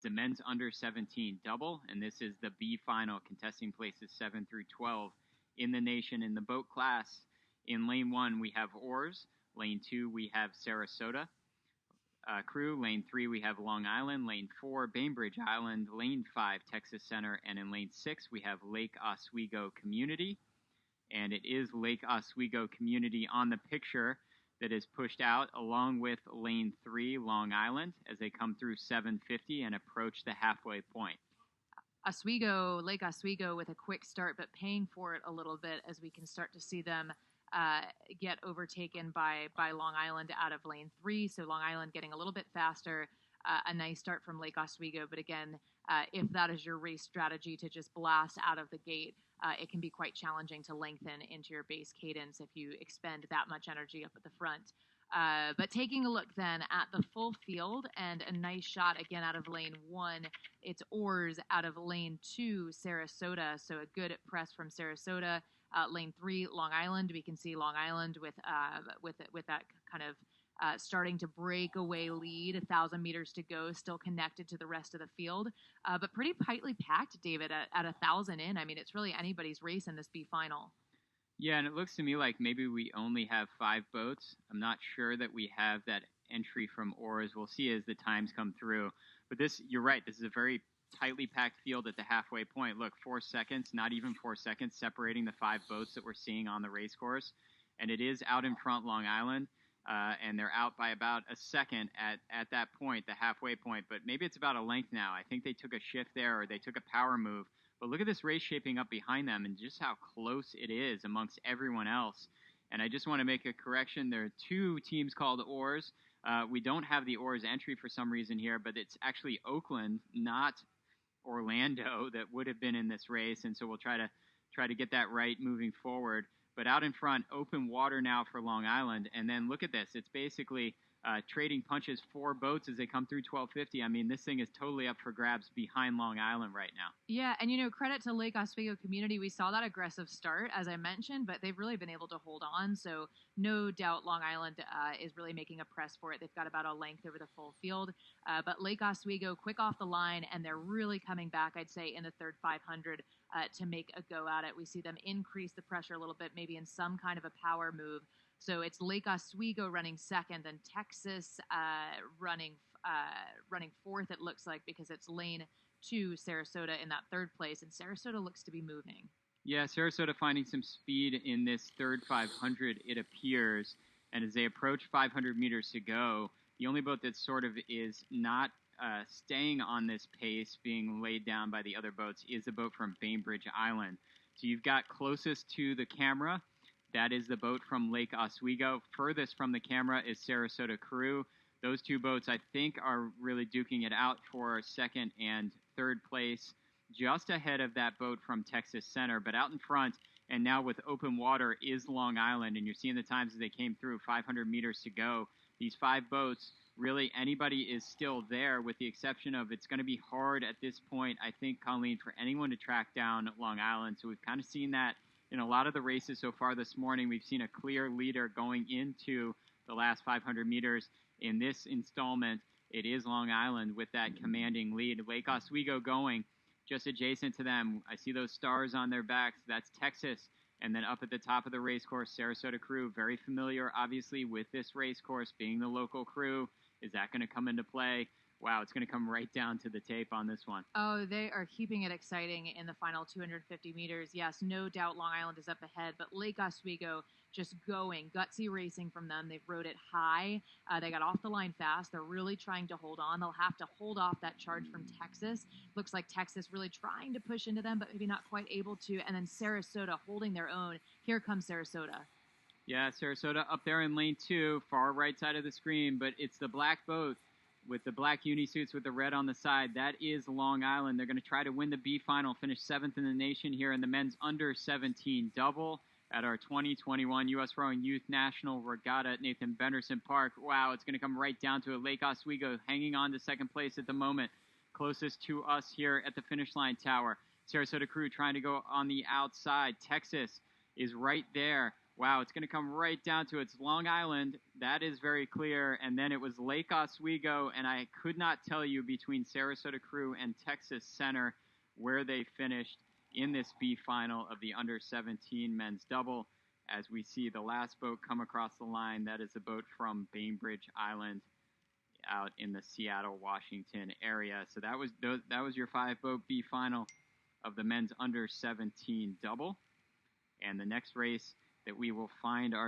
The men's under 17 double, and this is the B final, contesting places 7 through 12 in the nation. In the boat class, in lane 1, we have Oars. Lane 2, we have Sarasota crew. Lane 3, we have Long Island. Lane 4, Bainbridge Island. Lane 5, Texas Center. And in lane 6, we have Lake Oswego Community. And it is Lake Oswego Community on the picture that is pushed out, along with lane 3, Long Island, as they come through 750 and approach the halfway point. Lake Oswego with a quick start, but paying for it a little bit as we can start to see them get overtaken by Long Island out of lane 3. So Long Island getting a little bit faster. A nice start from Lake Oswego, but again, if that is your race strategy to just blast out of the gate, it can be quite challenging to lengthen into your base cadence if you expend that much energy up at the front. But taking a look then at the full field, and a nice shot again out of lane 1, it's Oars out of lane 2, Sarasota. So a good press from Sarasota. Lane 3, Long Island. We can see Long Island with that kind of starting to break away lead, 1,000 meters to go, still connected to the rest of the field, but pretty tightly packed, David, at 1,000 in. I mean, it's really anybody's race in this B final. Yeah, and it looks to me like maybe we only have 5 boats. I'm not sure that we have that entry from Oars. We'll see as the times come through. But you're right, this is a very tightly packed field at the halfway point. Look, 4 seconds, not even 4 seconds, separating the 5 boats that we're seeing on the race course. And it is out in front, Long Island. And they're out by about a second at that point, the halfway point. But maybe it's about a length now. I think they took a shift there, or they took a power move. But look at this race shaping up behind them and just how close it is amongst everyone else. And I just want to make a correction. There are 2 teams called Oars. We don't have the Oars entry for some reason here, but it's actually Oakland, not Orlando, that would have been in this race. And so we'll try to get that right moving forward. But out in front, open water now for Long Island. And then look at this. It's basically trading punches, 4 boats as they come through 1250. I mean, this thing is totally up for grabs behind Long Island right now. Yeah, and credit to Lake Oswego Community. We saw that aggressive start, as I mentioned, but they've really been able to hold on. So no doubt Long Island is really making a press for it. They've got about a length over the full field. But Lake Oswego quick off the line, and they're really coming back, I'd say, in the third 500 to make a go at it. We see them increase the pressure a little bit, maybe in some kind of a power move. So it's Lake Oswego running second, and Texas running fourth, it looks like, because it's lane 2, Sarasota, in that third place, and Sarasota looks to be moving. Yeah, Sarasota finding some speed in this third 500, it appears. And as they approach 500 meters to go, the only boat that sort of is not staying on this pace, being laid down by the other boats, is the boat from Bainbridge Island. So you've got closest to the camera, that is the boat from Lake Oswego. Furthest from the camera is Sarasota crew. Those 2 boats, I think, are really duking it out for second and third place, just ahead of that boat from Texas Center. But out in front, and now with open water, is Long Island. And you're seeing the times as they came through, 500 meters to go. These 5 boats, really anybody is still there, with the exception of it's going to be hard at this point, I think, Colleen, for anyone to track down Long Island. So we've kind of seen that in a lot of the races so far this morning. We've seen a clear leader going into the last 500 meters. In this installment, it is Long Island with that commanding lead. Lake Oswego going just adjacent to them. I see those stars on their backs. That's Texas. And then up at the top of the race course, Sarasota crew, very familiar, obviously, with this race course, being the local crew. Is that going to come into play? Wow, it's going to come right down to the tape on this one. Oh, they are keeping it exciting in the final 250 meters. Yes, no doubt Long Island is up ahead, but Lake Oswego just going, gutsy racing from them. They've rode it high. They got off the line fast. They're really trying to hold on. They'll have to hold off that charge from Texas. Looks like Texas really trying to push into them, but maybe not quite able to. And then Sarasota holding their own. Here comes Sarasota. Yeah, Sarasota up there in lane 2, far right side of the screen, but it's the black boat with the black unisuits with the red on the side. That is Long Island. They're going to try to win the B final, finish 7th in the nation here in the men's under 17 double at our 2021 U.S. Rowing Youth National Regatta at Nathan Benderson Park. Wow, it's going to come right down to it. Lake Oswego hanging on to second place at the moment, closest to us here at the finish line tower. Sarasota crew trying to go on the outside. Texas is right there Wow, it's going to come right down to it's Long Island. That is very clear. And then it was Lake Oswego, and I could not tell you between Sarasota Crew and Texas Center where they finished in this B final of the under-17 men's double. As we see the last boat come across the line, that is a boat from Bainbridge Island out in the Seattle, Washington area. So that was your 5-boat B final of the men's under-17 double. And the next race that we will find our